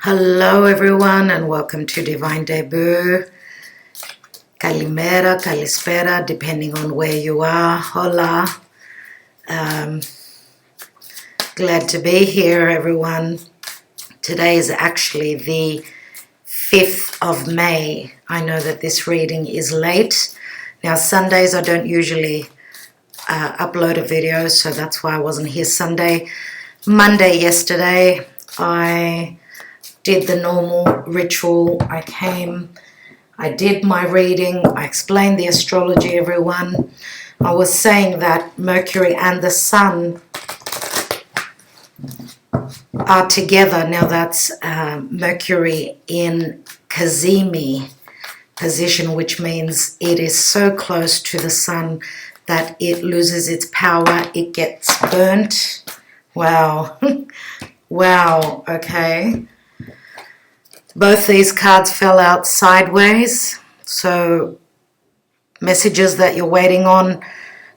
Hello everyone and welcome to Divine Debut. Kalimera, Kalispera, depending on where you are. Hola. Glad to be here everyone. Today is actually the 5th of May. I know that this reading is late. Now Sundays I don't usually upload a video, so that's why I wasn't here Sunday. Monday yesterday I did the normal ritual. I did my reading, I explained the astrology, everyone. I was saying that Mercury and the Sun are together. Now that's Mercury in Kazemi position, which means it is so close to the Sun that it loses its power, it gets burnt. Wow. Wow, okay. Both these cards fell out sideways, so messages that you're waiting on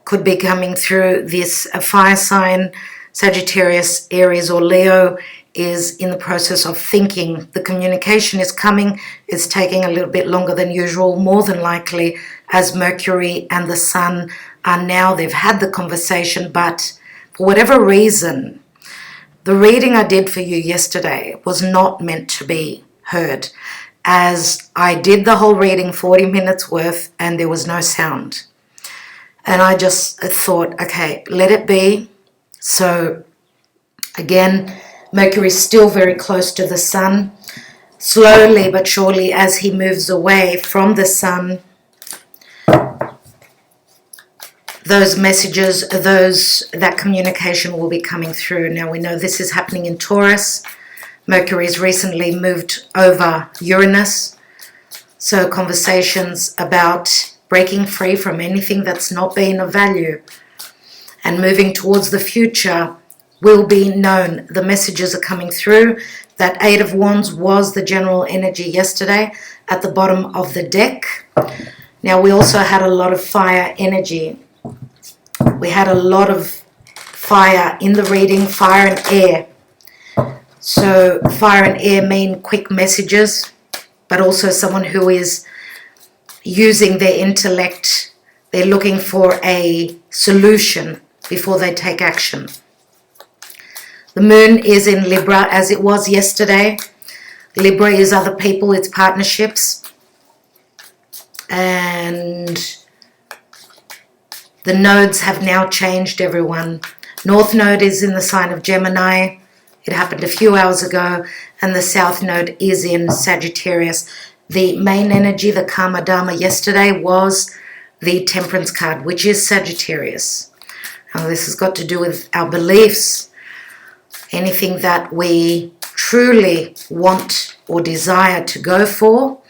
could be coming through. This fire sign, Sagittarius, Aries or Leo, is in the process of thinking. The communication is coming. It's taking a little bit longer than usual, more than likely, as Mercury and the Sun are now, they've had the conversation, but for whatever reason, the reading I did for you yesterday was not meant to be heard, as I did the whole reading, 40 minutes worth, and there was no sound. And I just thought, okay, let it be. So again, Mercury is still very close to the Sun. Slowly but surely, as he moves away from the Sun, those messages, that communication will be coming through. Now we know this is happening in Taurus. Mercury's recently moved over Uranus. So conversations about breaking free from anything that's not being of value and moving towards the future will be known. The messages are coming through. That Eight of Wands was the general energy yesterday at the bottom of the deck. Now we also had a lot of fire energy. We had a lot of fire in the reading, fire and air. So fire and air mean quick messages, but also someone who is using their intellect. They're looking for a solution before they take action. The moon is in Libra, as it was yesterday. Libra is other people, it's partnerships. And the nodes have now changed, everyone. North node is in the sign of Gemini. It happened a few hours ago, and the South Node is in Sagittarius. The main energy, the Karma Dharma yesterday, was the Temperance card, which is Sagittarius. Now this has got to do with our beliefs, anything that we truly want or desire to go for,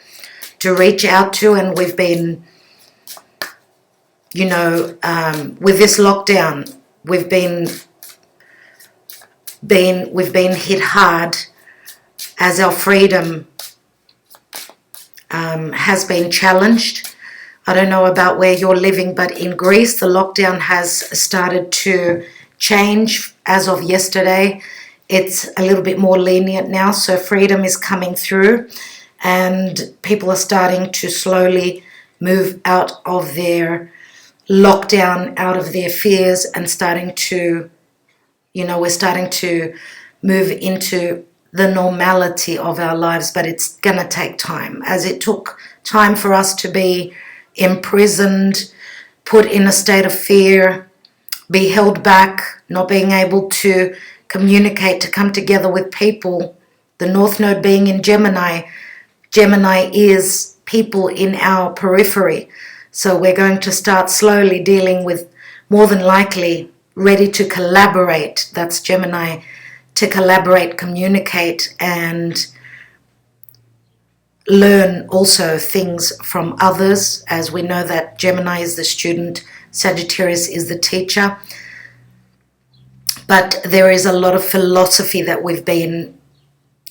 to reach out to, and we've been, with this lockdown, we've been hit hard as our freedom has been challenged. I don't know about where you're living, but in Greece the lockdown has started to change as of yesterday. It's a little bit more lenient now, so freedom is coming through and people are starting to slowly move out of their lockdown, out of their fears, and starting to, we're starting to move into the normality of our lives, but it's going to take time. As it took time for us to be imprisoned, put in a state of fear, be held back, not being able to communicate, to come together with people. The North Node being in Gemini. Gemini is people in our periphery. So we're going to start slowly dealing with, more than likely, ready to collaborate. That's Gemini, to collaborate, communicate, and learn also things from others, as we know that Gemini is the student, Sagittarius is the teacher. But there is a lot of philosophy that we've been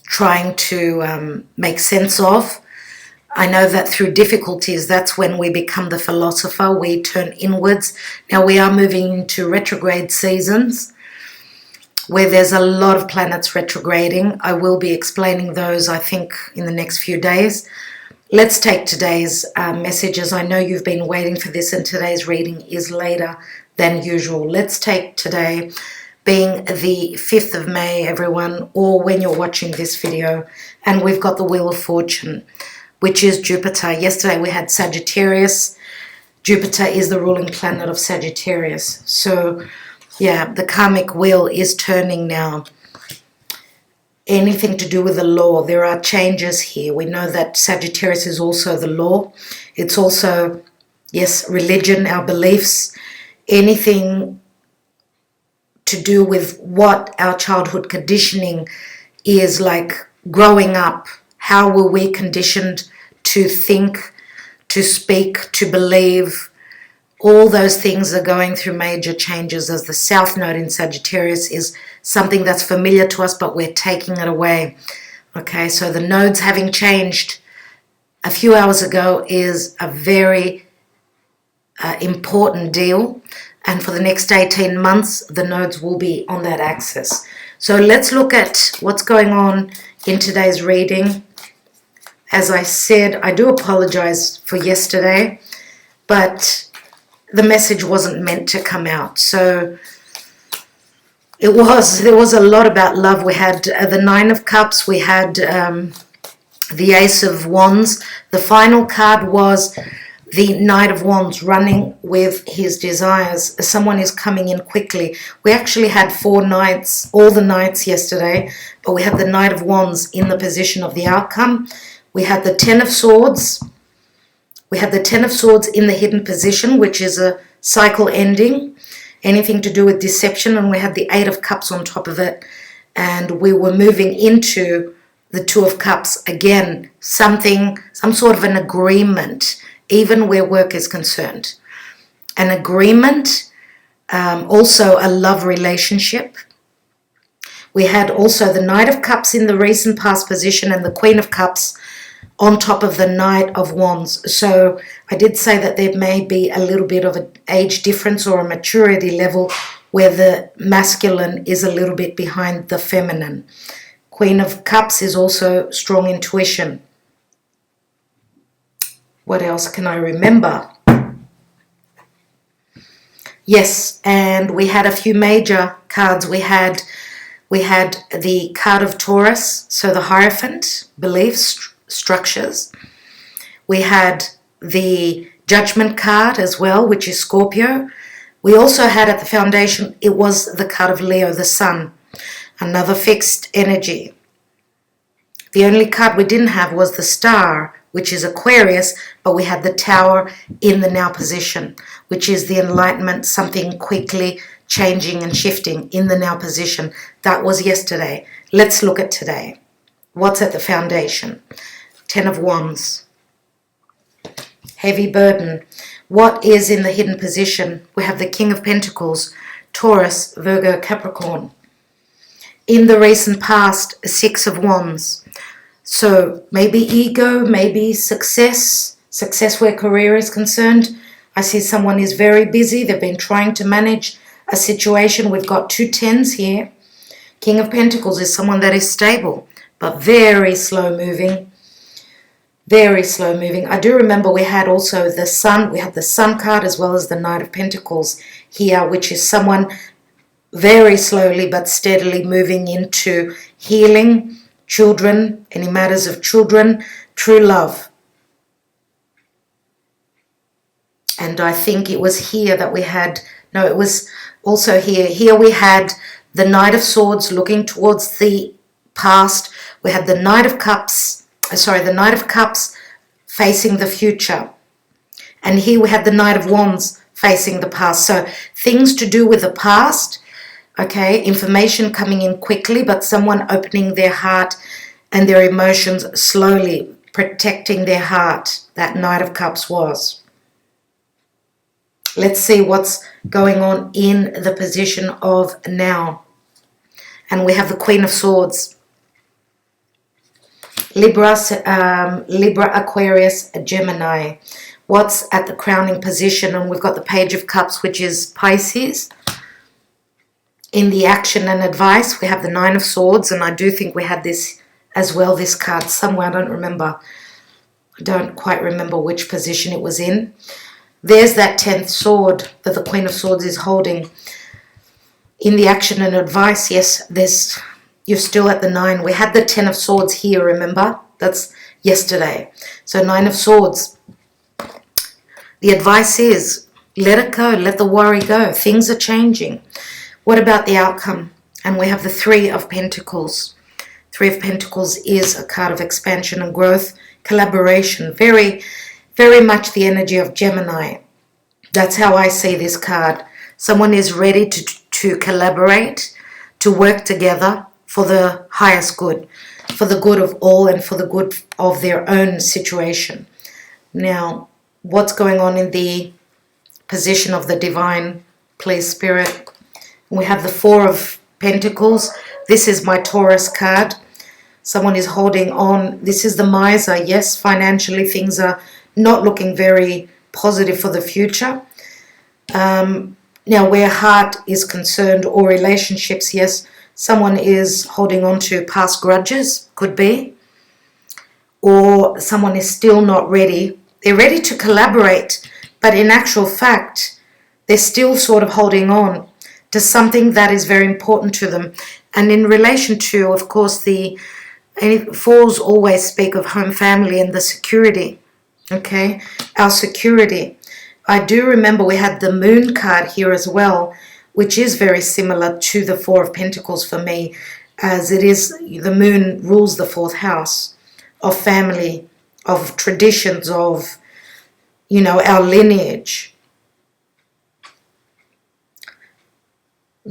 trying to make sense of. I know that through difficulties, that's when we become the philosopher, we turn inwards. Now we are moving into retrograde seasons. where there's a lot of planets retrograding. I will be explaining those, I think, in the next few days. Let's take today's messages. I know you've been waiting for this, and today's reading is later than usual. Let's take today, being the 5th of May, everyone, or when you're watching this video, and we've got the Wheel of Fortune, which is Jupiter. Yesterday we had Sagittarius. Jupiter is the ruling planet of Sagittarius. So, yeah, the karmic wheel is turning now. Anything to do with the law, there are changes here. We know that Sagittarius is also the law. It's also, yes, religion, our beliefs, anything to do with what our childhood conditioning is, like growing up. How were we conditioned to think, to speak, to believe? All those things are going through major changes, as the South Node in Sagittarius is something that's familiar to us, but we're taking it away. Okay, so the nodes having changed a few hours ago is a very important deal. And for the next 18 months, the nodes will be on that axis. So let's look at what's going on in today's reading. As I said, I do apologize for yesterday, but the message wasn't meant to come out. So there was a lot about love. We had the Nine of Cups, we had the Ace of Wands. The final card was the Knight of Wands, running with his desires. Someone is coming in quickly. We actually had 4 knights, all the knights yesterday, but we had the Knight of Wands in the position of the outcome. We had the Ten of Swords. We had the Ten of Swords in the hidden position, which is a cycle ending, anything to do with deception. And we had the Eight of Cups on top of it. And we were moving into the Two of Cups again, some sort of an agreement, even where work is concerned. An agreement, also a love relationship. We had also the Knight of Cups in the recent past position and the Queen of Cups on top of the Knight of Wands. So I did say that there may be a little bit of an age difference or a maturity level where the masculine is a little bit behind the feminine. Queen of Cups is also strong intuition. What else can I remember? Yes, and we had a few major cards. We had the card of Taurus, so the Hierophant, beliefs, structures. We had the Judgment card as well, which is Scorpio. We also had at the foundation, it was the card of Leo, the Sun, another fixed energy. The only card we didn't have was the Star, which is Aquarius, but we had the Tower in the now position, which is the enlightenment, something quickly changing and shifting in the now position. That was yesterday. Let's look at today. What's at the foundation? Ten of Wands. Heavy burden. What is in the hidden position? We have the King of Pentacles, Taurus, Virgo, Capricorn. In the recent past, Six of Wands. So maybe ego, maybe success where career is concerned. I see someone is very busy. They've been trying to manage a situation. We've got 2 tens here. King of Pentacles is someone that is stable, but very slow moving. Very slow moving. I do remember we had also the Sun. We had the Sun card as well as the Knight of Pentacles here, which is someone very slowly but steadily moving into healing, children, any matters of children, true love. And I think it was here that we had, no, it was also here. Here we had the Knight of Swords looking towards the past. We had the Knight of Cups, the Knight of Cups facing the future. And here we had the Knight of Wands facing the past. So things to do with the past, okay, information coming in quickly, but someone opening their heart and their emotions slowly, protecting their heart. That Knight of Cups was. Let's see what's going on in the position of now. And we have the Queen of Swords. Libra, Aquarius, Gemini. What's at the crowning position? And we've got the Page of Cups, which is Pisces. In the action and advice, we have the Nine of Swords, and I do think we had this as well, this card somewhere. I don't quite remember which position it was in. There's that 10th sword that the Queen of Swords is holding. In the action and advice, yes, you're still at the 9. We had the 10 of Swords here, remember? That's yesterday. So 9 of Swords. The advice is, let it go, let the worry go. Things are changing. What about the outcome? And we have the 3 of Pentacles. 3 of Pentacles is a card of expansion and growth, collaboration. Very, very much the energy of Gemini. That's how I see this card. Someone is ready to collaborate, to work together for the highest good, for the good of all and for the good of their own situation. Now, what's going on in the position of the divine, please, Spirit? We have the 4 of Pentacles. This is my Taurus card. Someone is holding on. This is the miser. Yes, financially things are not looking very positive for the future. Now, where heart is concerned or relationships, yes, someone is holding on to past grudges, could be. Or someone is still not ready. They're ready to collaborate, but in actual fact, they're still sort of holding on to something that is very important to them. And in relation to, of course, fours always speak of home, family, and the security. Okay, our security. I do remember we had the Moon card here as well, which is very similar to the 4 of Pentacles for me, as it is the Moon rules the 4th house of family, of traditions, of, our lineage.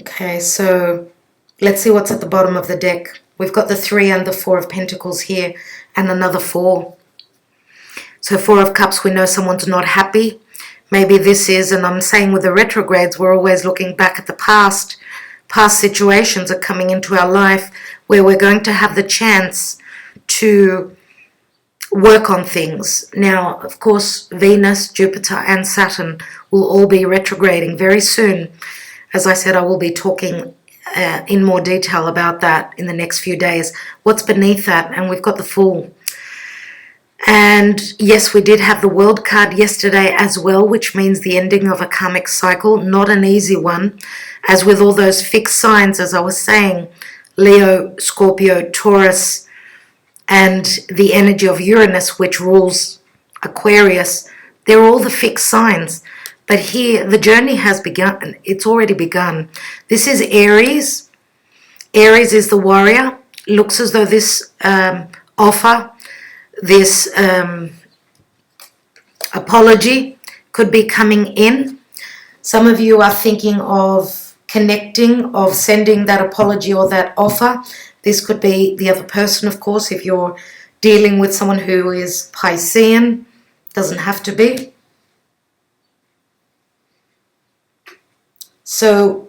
Okay, so let's see what's at the bottom of the deck. We've got the 3 and the 4 of Pentacles here, and another 4. So 4 of Cups, we know someone's not happy. Maybe this is, and I'm saying with the retrogrades, we're always looking back at the past. Past situations are coming into our life where we're going to have the chance to work on things. Now, of course, Venus, Jupiter, and Saturn will all be retrograding very soon. As I said, I will be talking in more detail about that in the next few days. What's beneath that? And we've got the Fool. And yes, we did have the World card yesterday as well, which means the ending of a karmic cycle. Not an easy one. As with all those fixed signs, as I was saying, Leo, Scorpio, Taurus, and the energy of Uranus, which rules Aquarius, they're all the fixed signs. But here, the journey has begun. It's already begun. This is Aries. Aries is the warrior. Looks as though this offer, this apology could be coming in. Some of you are thinking of connecting, of sending that apology or that offer. This could be the other person, of course, if you're dealing with someone who is Piscean. Doesn't have to be. So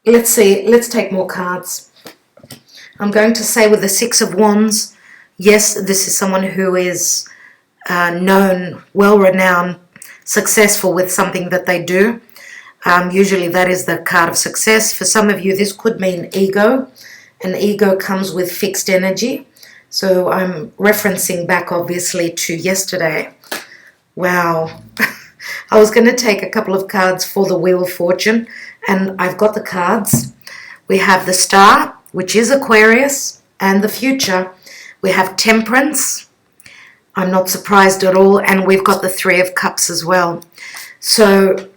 let's see, let's take more cards. I'm going to say with the 6 of Wands, yes, this is someone who is known, well-renowned, successful with something that they do. Usually that is the card of success. For some of you, this could mean ego. And ego comes with fixed energy. So I'm referencing back, obviously, to yesterday. Wow. I was going to take a couple of cards for the Wheel of Fortune, and I've got the cards. We have the Star, which is Aquarius, and the Future. We have Temperance. I'm not surprised at all. And we've got the 3 of Cups as well. So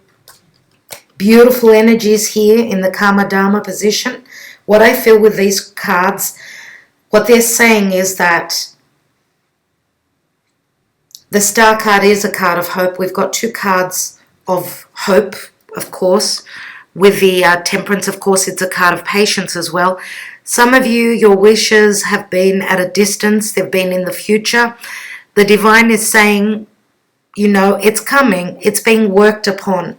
beautiful energies here in the Karma Dharma position. What I feel with these cards, what they're saying is that the Star card is a card of hope. We've got 2 cards of hope, of course. With the Temperance, of course, it's a card of patience as well. Some of you, your wishes have been at a distance. They've been in the future. The Divine is saying, it's coming. It's being worked upon.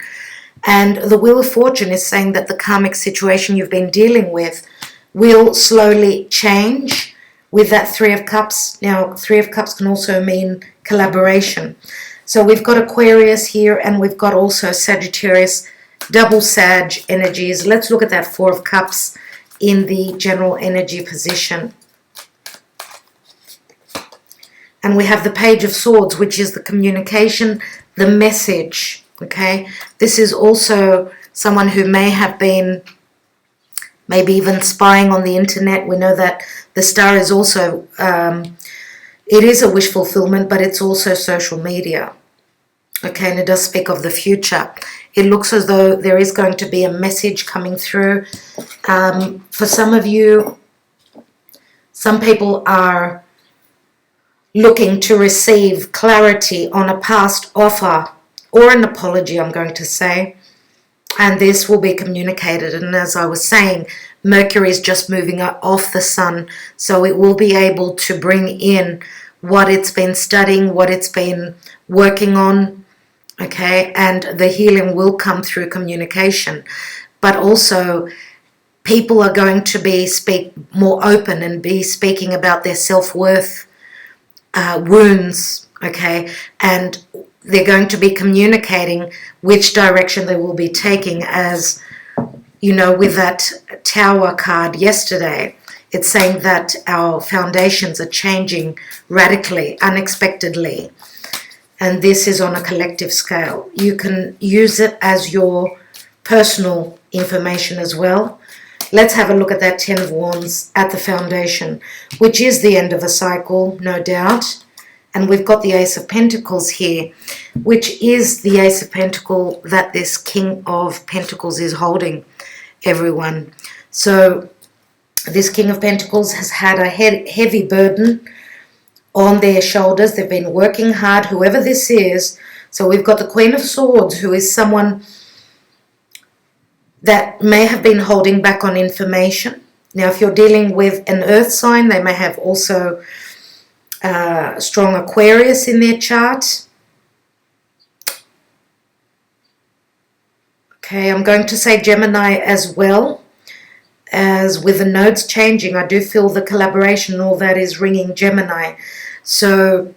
And the Wheel of Fortune is saying that the karmic situation you've been dealing with will slowly change with that 3 of Cups. Now, 3 of Cups can also mean collaboration. So we've got Aquarius here, and we've got also Sagittarius double Sag energies. Let's look at that Four of Cups in the general energy position. And we have the Page of Swords, which is the communication, the message, okay? This is also someone who may have been maybe even spying on the internet. We know that the Star is also, it is a wish fulfillment, but it's also social media, okay? And it does speak of the future. It looks as though there is going to be a message coming through. For some of you, some people are looking to receive clarity on a past offer or an apology, I'm going to say, and this will be communicated. And as I was saying, Mercury is just moving off the Sun, so it will be able to bring in what it's been studying, what it's been working on, okay, and the healing will come through communication. But also people are going to be more open and be speaking about their self-worth, wounds, okay, and they're going to be communicating which direction they will be taking. As you know, with that Tower card yesterday, it's saying that our foundations are changing radically, unexpectedly, and this is on a collective scale. You can use it as your personal information as well. Let's have a look at that Ten of Wands at the foundation, which is the end of a cycle, no doubt. And we've got the Ace of Pentacles here, which is the Ace of Pentacles that this King of Pentacles is holding, everyone. So this King of Pentacles has had a heavy burden on their shoulders. They've been working hard, whoever this is. So we've got the Queen of Swords, who is someone that may have been holding back on information. Now, if you're dealing with an earth sign, they may have also strong Aquarius in their chart. Okay, I'm going to say Gemini as well. As with the nodes changing, I do feel the collaboration and all that is ringing Gemini. So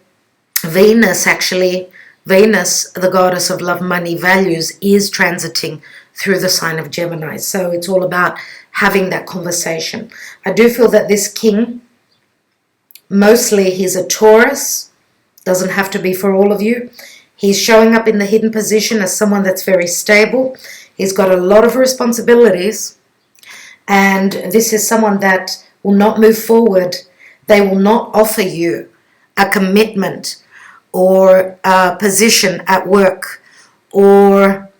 Venus, actually, Venus, the goddess of love, money, values, is transiting through the sign of Gemini. So it's all about having that conversation. I do feel that this king, mostly he's a Taurus, doesn't have to be for all of you. He's showing up in the hidden position as someone that's very stable. He's got a lot of responsibilities, and this is someone that will not move forward. They will not offer you a commitment or a position at work or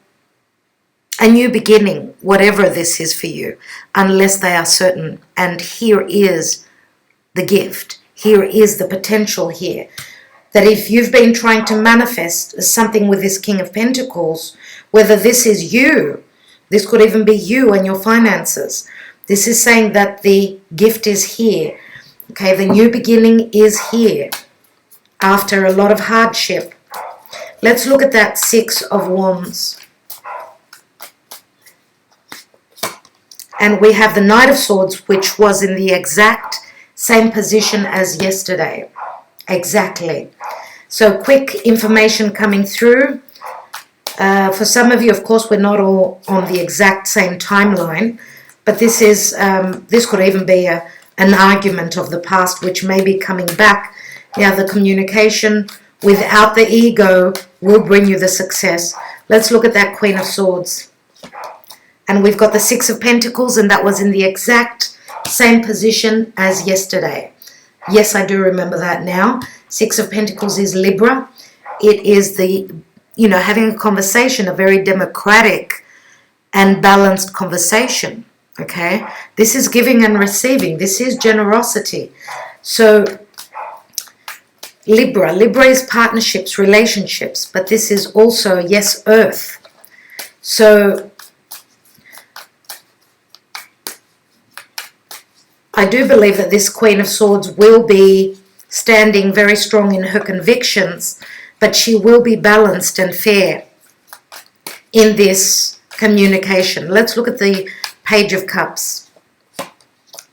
a new beginning, whatever this is for you, unless they are certain. And here is the gift. Here is the potential here. That if you've been trying to manifest something with this King of Pentacles, whether this is you, this could even be you and your finances. This is saying that the gift is here. Okay, the new beginning is here after a lot of hardship. Let's look at that Six of Wands. And we have the Knight of Swords, which was in the exact same position as yesterday. Exactly. So quick information coming through. For some of you, of course, we're not all on the exact same timeline, but this is this could even be an argument of the past, which may be coming back. Now, the communication without the ego will bring you the success. Let's look at that Queen of Swords. And we've got the Six of Pentacles, and that was in the exact same position as yesterday. Yes, I do remember that now. Six of Pentacles is Libra. It is the, you know, having a conversation, a very democratic and balanced conversation, okay? This is giving and receiving. This is generosity. So Libra is partnerships, relationships, but this is also, yes, earth. So I do believe that this Queen of Swords will be standing very strong in her convictions, but she will be balanced and fair in this communication. Let's look at the Page of Cups.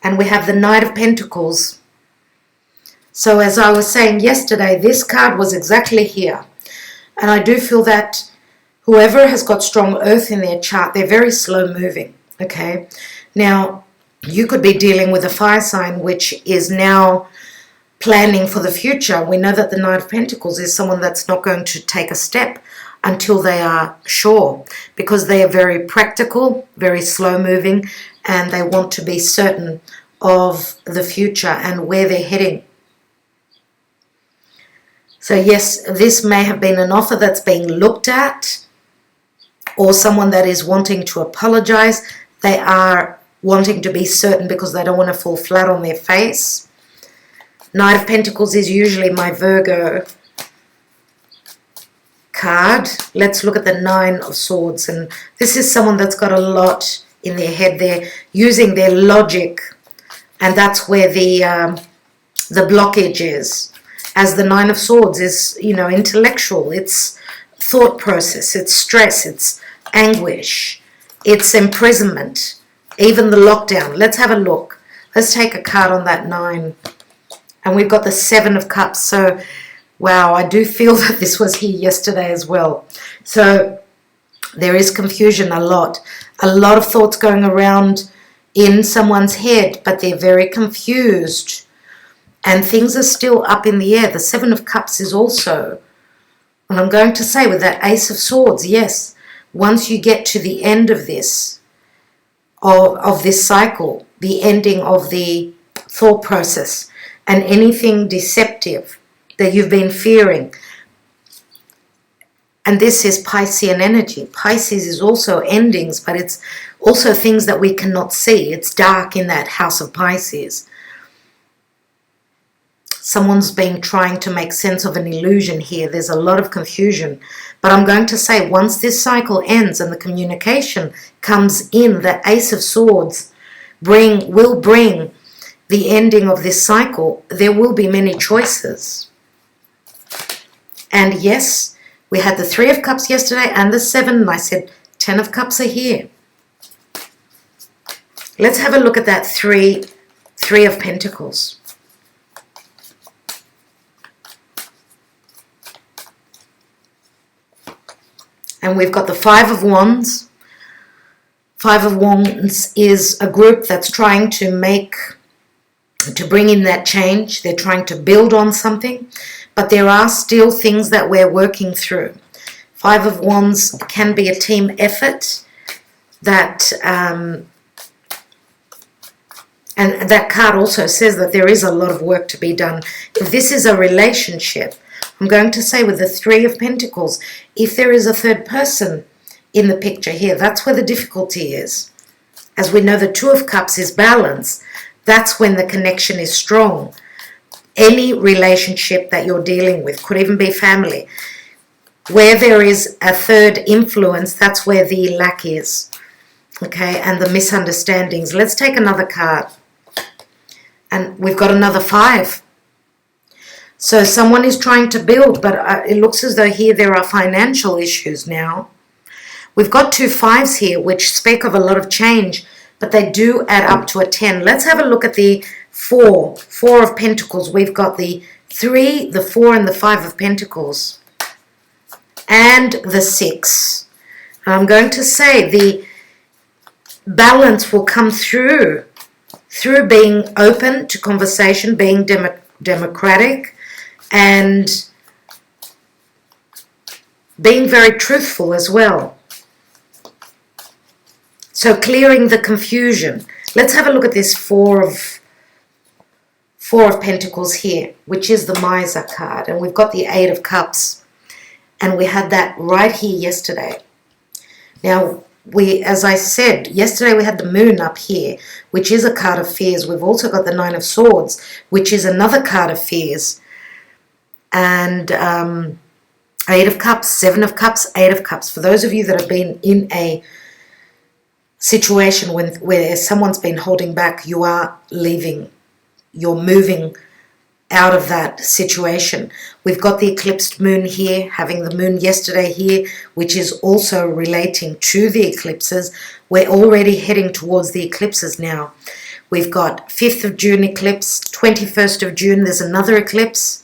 And we have the Knight of Pentacles. So as I was saying yesterday, this card was exactly here. And I do feel that Whoever has got strong earth in their chart, they're very slow moving, okay? Now, you could be dealing with a fire sign which is now planning for the future. We know that the Knight of Pentacles is someone that's not going to take a step until they are sure, because they are very practical, very slow moving, and they want to be certain of the future and where they're heading. So yes, this may have been an offer that's being looked at, or someone that is wanting to apologize. They are wanting to be certain because they don't want to fall flat on their face. Knight of Pentacles is usually my Virgo card. Let's look at the Nine of Swords. And this is someone that's got a lot in their head. They're using their logic, and that's where the blockage is. As the Nine of Swords is, you know, intellectual. It's thought process. It's stress. It's anguish. It's imprisonment. Even the lockdown. Let's have a look. Let's take a card on that 9. And we've got the 7 of Cups. So, wow, I do feel that this was here yesterday as well. So, there is confusion a lot. A lot of thoughts going around in someone's head, but they're very confused. And things are still up in the air. The 7 of Cups is also, and I'm going to say with that Ace of Swords, yes, once you get to the end of this, of this cycle, the ending of the thought process, and anything deceptive that you've been fearing. And this is Piscean energy. Pisces is also endings, but it's also things that we cannot see. It's dark in that house of Pisces. Someone's been trying to make sense of an illusion here. There's a lot of confusion. But I'm going to say, once this cycle ends and the communication comes in, the Ace of Swords will bring the ending of this cycle. There will be many choices. And yes, we had the 3 of Cups yesterday and the 7, and I said 10 of Cups are here. Let's have a look at that 3 of Pentacles. And we've got the 5 of Wands. 5 of Wands is a group that's trying to bring in that change. They're trying to build on something, but there are still things that we're working through. 5 of Wands can be a team effort that, and that card also says that there is a lot of work to be done. If this is a relationship, I'm going to say with the 3 of Pentacles, if there is a third person in the picture here, that's where the difficulty is. As we know, the 2 of Cups is balance. That's when the connection is strong. Any relationship that you're dealing with, could even be family, where there is a third influence, that's where the lack is. Okay, and the misunderstandings. Let's take another card. And we've got another 5. So someone is trying to build, but it looks as though here there are financial issues now. We've got 2 5s here, which speak of a lot of change, but they do add up to a 10. Let's have a look at the 4 of Pentacles. We've got the 3, the 4, and the 5 of Pentacles. And the 6. I'm going to say the balance will come through being open to conversation, being democratic, and being very truthful as well. So clearing the confusion. Let's have a look at this 4 of Pentacles here, which is the Miser card. And we've got the 8 of Cups. And we had that right here yesterday. Now, as I said, yesterday we had the Moon up here, which is a card of fears. We've also got the 9 of Swords, which is another card of fears. And 8 of Cups, 7 of Cups, 8 of Cups. For those of you that have been in a situation where someone's been holding back, you are leaving. You're moving out of that situation. We've got the eclipsed moon here, having the moon yesterday here, which is also relating to the eclipses. We're already heading towards the eclipses now. We've got 5th of June eclipse, 21st of June, there's another eclipse.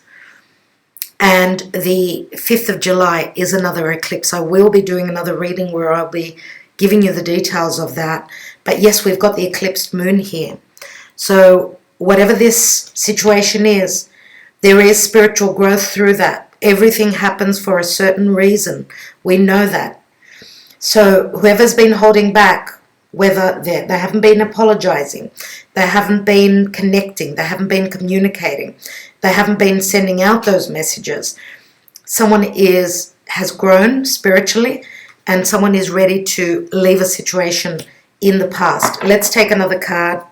And the 5th of July is another eclipse. I will be doing another reading where I'll be giving you the details of that. But yes, we've got the eclipsed moon here. So whatever this situation is, there is spiritual growth through that. Everything happens for a certain reason. We know that. So whoever's been holding back, whether they haven't been apologizing, they haven't been connecting, they haven't been communicating, they haven't been sending out those messages, someone has grown spiritually, and someone is ready to leave a situation in the past. Let's take another card.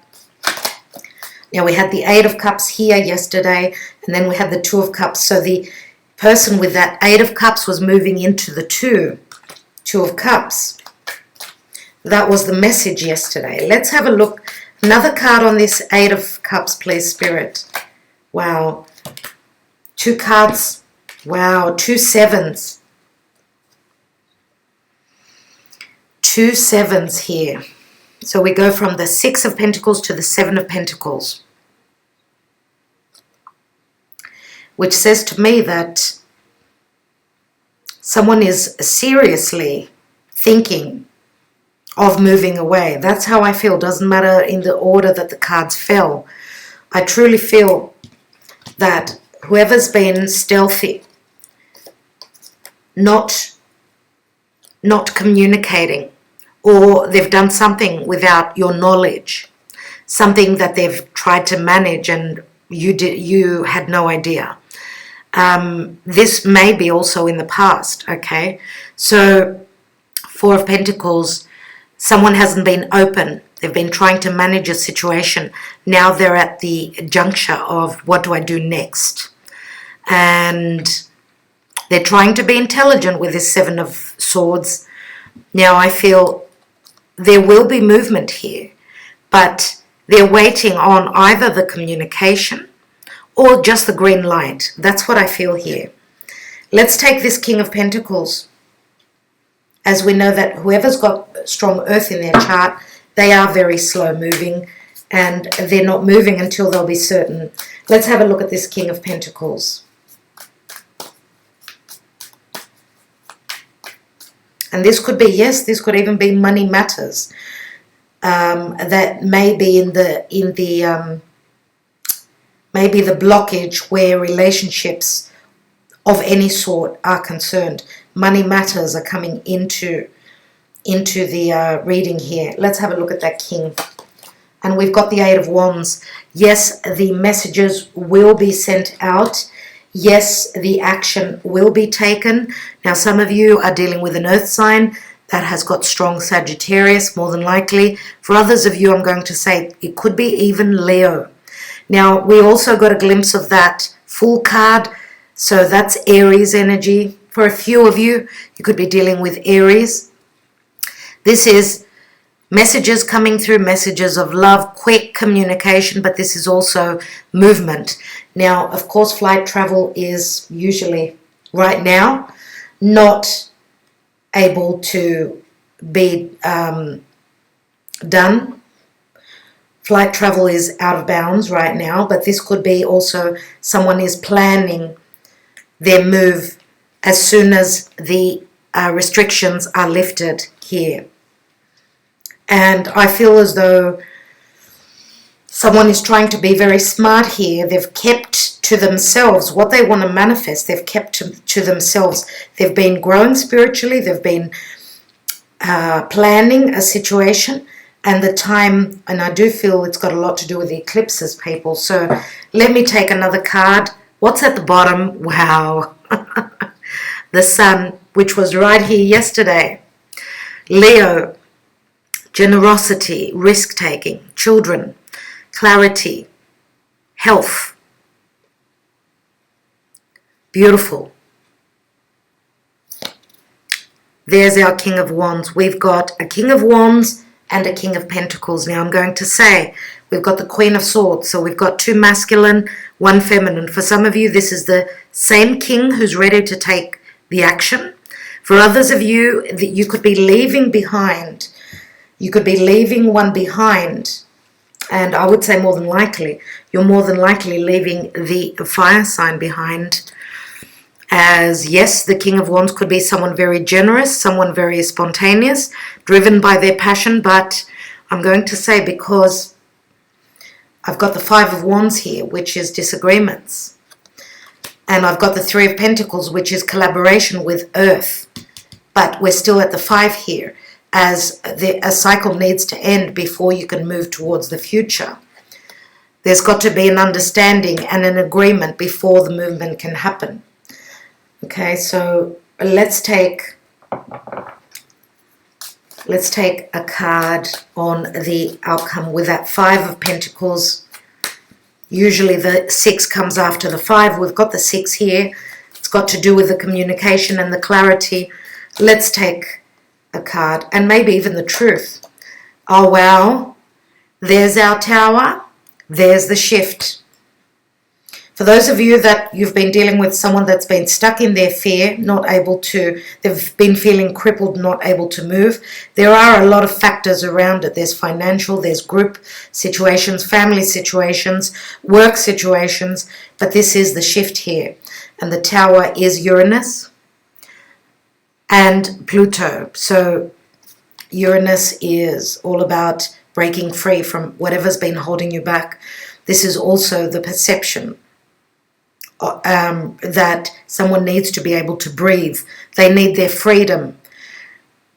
Now, we had the 8 of Cups here yesterday, and then we had the 2 of Cups. So the person with that 8 of Cups was moving into the 2 of Cups. That was the message yesterday. Let's have a look. Another card on this 8 of Cups, please, Spirit. Wow. 2 cards. Wow. 2 sevens. 2 sevens here. So we go from the 6 of Pentacles to the 7 of Pentacles, which says to me that someone is seriously thinking of moving away. That's how I feel. Doesn't matter in the order that the cards fell. I truly feel that whoever's been stealthy, not communicating, or they've done something without your knowledge, something that they've tried to manage and you had no idea. This may be also in the past, okay? So 4 of Pentacles, someone hasn't been open. They've been trying to manage a situation. Now they're at the juncture of what do I do next? And they're trying to be intelligent with this 7 of Swords. Now I feel there will be movement here, but they're waiting on either the communication or just the green light. That's what I feel here. Let's take this King of Pentacles, as we know that whoever's got strong earth in their chart, they are very slow moving, and they're not moving until they'll be certain. Let's have a look at this King of Pentacles. And this could be, yes, this could even be money matters. That may be maybe the blockage where relationships of any sort are concerned. Money matters are coming into the reading here. Let's have a look at that King. And we've got the 8 of Wands. Yes, the messages will be sent out. Yes, the action will be taken. Now, some of you are dealing with an earth sign that has got strong Sagittarius, more than likely. For others of you, I'm going to say it could be even Leo. Now, we also got a glimpse of that Fool card. So that's Aries energy. For a few of you, you could be dealing with Aries. This is messages coming through, messages of love, quick communication, but this is also movement. Now, of course, flight travel is usually, right now, not able to be done. Flight travel is out of bounds right now, but this could be also someone is planning their move as soon as the restrictions are lifted here. And I feel as though someone is trying to be very smart here. They've kept to themselves what they want to manifest. They've kept to themselves. They've been growing spiritually. They've been planning a situation. And the time, and I do feel it's got a lot to do with the eclipses, people. So let me take another card. What's at the bottom? Wow. The Sun, which was right here yesterday. Leo, generosity, risk-taking, children, clarity, health. Beautiful. There's our King of Wands. We've got a King of Wands and a King of Pentacles. Now I'm going to say we've got the Queen of Swords. So we've got 2 masculine, 1 feminine. For some of you, this is the same king who's ready to take the action. For others of you, you could be leaving behind. You could be leaving one behind. And I would say more than likely, you're more than likely leaving the fire sign behind. as, yes, the King of Wands could be someone very generous, someone very spontaneous, driven by their passion, but I'm going to say, because I've got the Five of Wands here, which is disagreements, and I've got the Three of Pentacles, which is collaboration with Earth, but we're still at the Five here, as a cycle needs to end before you can move towards the future. There's got to be an understanding and an agreement before the movement can happen. Okay, so let's take a card on the outcome with that Five of Pentacles. Usually the 6 comes after the 5. We've got the 6 here. It's got to do with the communication and the clarity. Let's take a card, and maybe even the truth. Oh wow, there's our Tower. There's the shift. For those of you that you've been dealing with someone that's been stuck in their fear, not able to, they've been feeling crippled, not able to move, there are a lot of factors around it. There's financial, there's group situations, family situations, work situations, but this is the shift here. And the Tower is Uranus and Pluto. So Uranus is all about breaking free from whatever's been holding you back. This is also the perception that someone needs to be able to breathe. They need their freedom.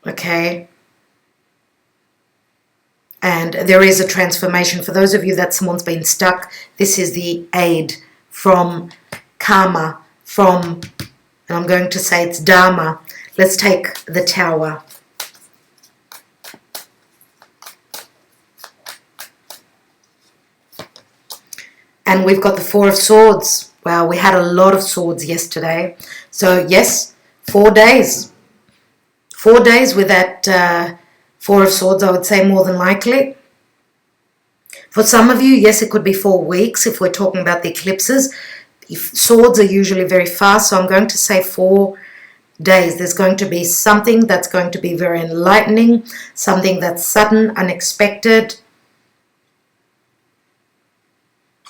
Okay? And there is a transformation. For those of you that someone's been stuck, this is the aid from karma, from, and I'm going to say it's dharma. Let's take the Tower. And we've got the Four of Swords. Wow, we had a lot of swords yesterday. So yes, 4 days. 4 days with that Four of Swords, I would say, more than likely. For some of you, yes, it could be 4 weeks if we're talking about the eclipses. Swords are usually very fast, so I'm going to say 4 days. There's going to be something that's going to be very enlightening, something that's sudden, unexpected.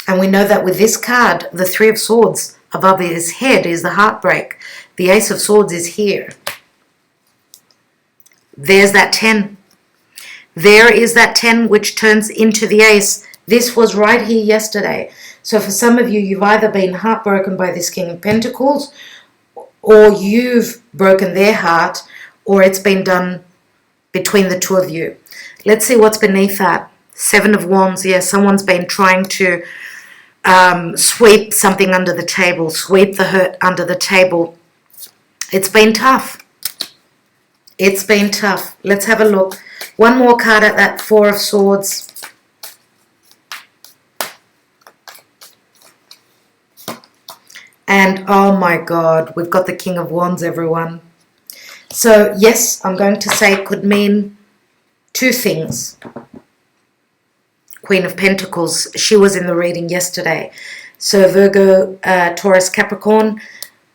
And we know that with this card, the Three of Swords above his head is the heartbreak. The Ace of Swords is here. There's that 10. There is that 10 which turns into the Ace. This was right here yesterday. So for some of you, you've either been heartbroken by this King of Pentacles, or you've broken their heart, or it's been done between the two of you. Let's see what's beneath that. Seven of Wands. Yeah, someone's been trying to sweep something under the table, sweep the hurt under the table. It's been tough. It's been tough. Let's have a look. One more card at that Four of Swords. And oh my God, we've got the King of Wands, everyone. So yes, I'm going to say it could mean 2 things. Queen of Pentacles, she was in the reading yesterday. So Virgo, Taurus, Capricorn,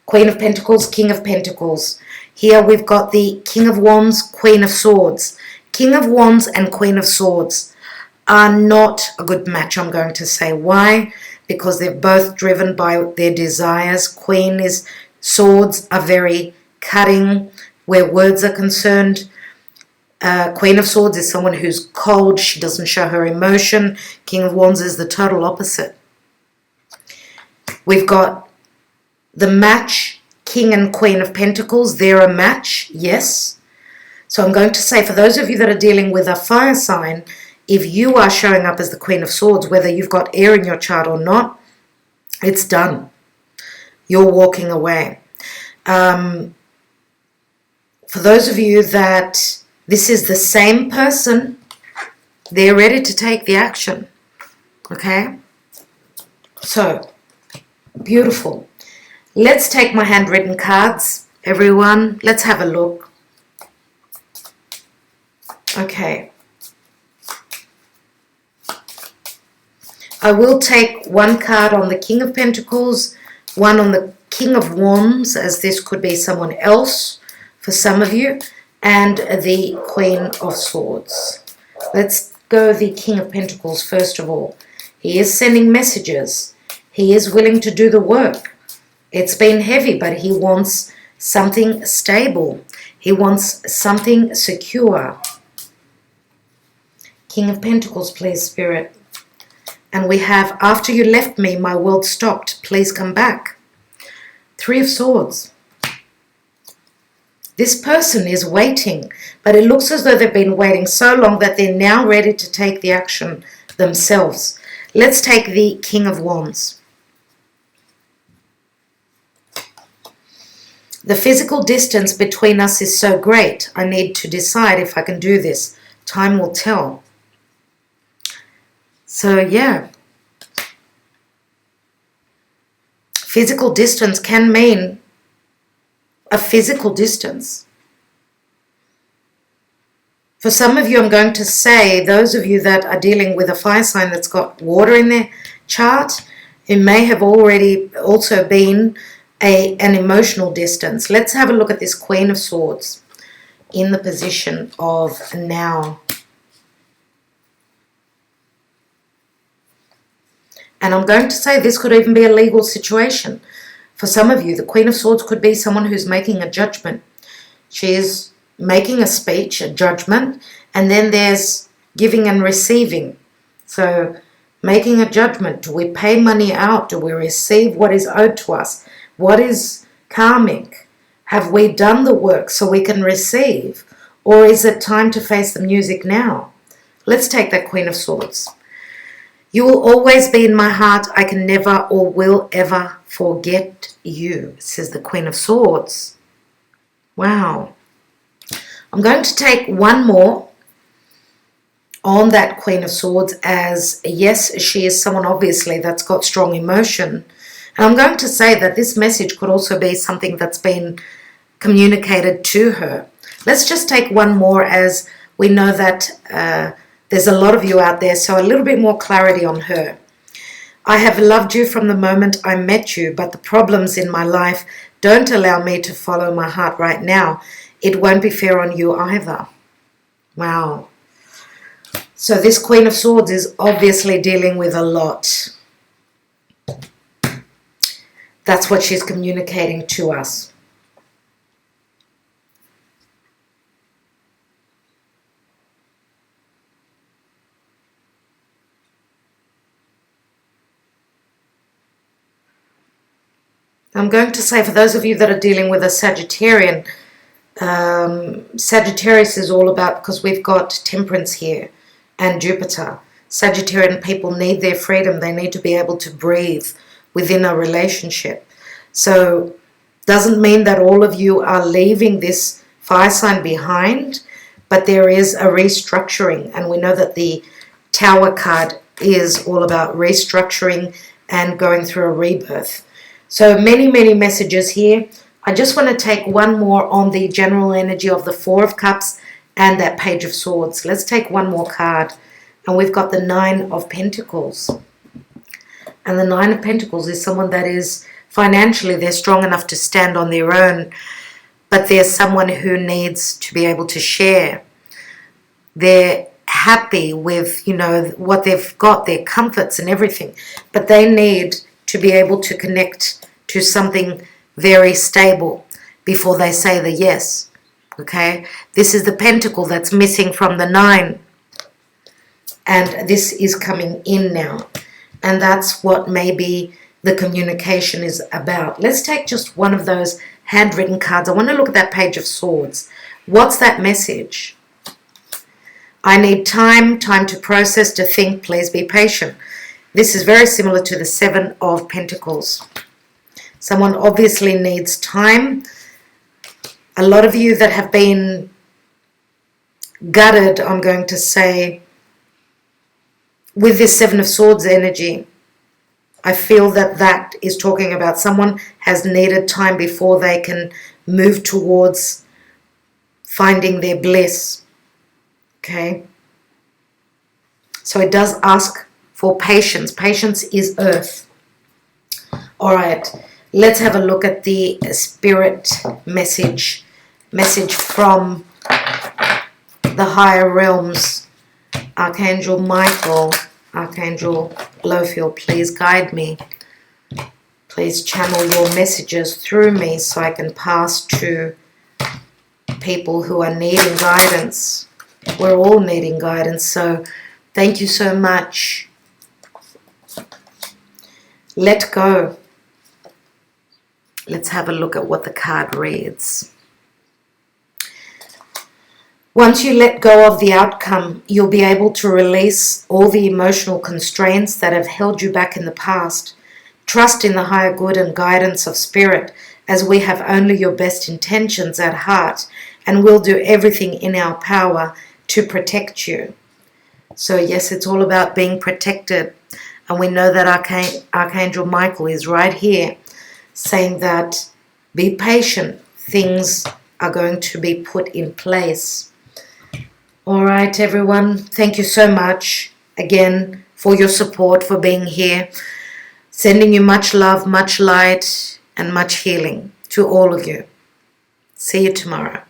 Queen of Pentacles, King of Pentacles. Here we've got the King of Wands, Queen of Swords. King of Wands and Queen of Swords are not a good match, I'm going to say. Why? Because they're both driven by their desires. Queen is, swords are very cutting where words are concerned. Queen of Swords is someone who's cold. She doesn't show her emotion. King of Wands is the total opposite. We've got the match, King and Queen of Pentacles. They're a match, yes. So I'm going to say, for those of you that are dealing with a fire sign, if you are showing up as the Queen of Swords, whether you've got air in your chart or not, it's done. You're walking away. For those of you that this is the same person, they're ready to take the action. Okay? So, beautiful. Let's take my handwritten cards, everyone. Let's have a look. Okay. I will take one card on the King of Pentacles, one on the King of Wands, as this could be someone else for some of you, and the Queen of Swords. Let's go the King of Pentacles first of all. He is sending messages. He is willing to do the work. It's been heavy, but he wants something stable. He wants something secure. King of Pentacles, please, Spirit. And we have, after you left me, my world stopped. Please come back. Three of Swords. This person is waiting, but it looks as though they've been waiting so long that they're now ready to take the action themselves. Let's take the King of Wands. The physical distance between us is so great. I need to decide if I can do this. Time will tell. So, yeah. Physical distance can mean a physical distance. For some of you, I'm going to say, those of you that are dealing with a fire sign that's got water in their chart, it may have already also been an emotional distance. Let's have a look at this Queen of Swords in the position of now. And I'm going to say this could even be a legal situation. For some of you, the Queen of Swords could be someone who's making a judgment. She is making a speech, a judgment, and then there's giving and receiving. So making a judgment. Do we pay money out? Do we receive what is owed to us? What is karmic? Have we done the work so we can receive? Or is it time to face the music now? Let's take that Queen of Swords. You will always be in my heart. I can never or will ever forget you, says the Queen of Swords. Wow. I'm going to take one more on that Queen of Swords as, yes, she is someone obviously that's got strong emotion. And I'm going to say that this message could also be something that's been communicated to her. Let's just take one more as we know that there's a lot of you out there, so a little bit more clarity on her. I have loved you from the moment I met you, but the problems in my life don't allow me to follow my heart right now. It won't be fair on you either. Wow. So this Queen of Swords is obviously dealing with a lot. That's what she's communicating to us. I'm going to say for those of you that are dealing with a Sagittarian, Sagittarius is all about, because we've got Temperance here and Jupiter. Sagittarian people need their freedom. They need to be able to breathe within a relationship. So doesn't mean that all of you are leaving this fire sign behind, but there is a restructuring. And we know that the Tower card is all about restructuring and going through a rebirth. So many, many messages here. I just want to take one more on the general energy of the Four of Cups and that Page of Swords. Let's take one more card. And we've got the Nine of Pentacles. And the Nine of Pentacles is someone that is financially, they're strong enough to stand on their own. But there's someone who needs to be able to share. They're happy with, you know, what they've got, their comforts and everything. But they need to be able to connect to something very stable before they say the yes. Okay? This is the Pentacle that's missing from the Nine. And this is coming in now. And that's what maybe the communication is about. Let's take just one of those handwritten cards. I want to look at that Page of Swords. What's that message? I need time to process, to think. Please be patient. This is very similar to the Seven of Pentacles. Someone obviously needs time. A lot of you that have been gutted, I'm going to say, with this Seven of Swords energy, I feel that that is talking about someone has needed time before they can move towards finding their bliss. Okay? So it does ask for patience. Patience is earth. All right. Let's have a look at the spirit message. Message from the higher realms. Archangel Michael, Archangel Blowfield, please guide me. Please channel your messages through me so I can pass to people who are needing guidance. We're all needing guidance, so thank you so much. Let go. Let's have a look at what the card reads. Once you let go of the outcome, you'll be able to release all the emotional constraints that have held you back in the past. Trust in the higher good and guidance of spirit, as we have only your best intentions at heart, and we'll do everything in our power to protect you. So yes, it's all about being protected. And we know that Archangel Michael is right here saying that be patient. Things are going to be put in place. All right, everyone. Thank you so much again for your support, for being here. Sending you much love, much light, and much healing to all of you. See you tomorrow.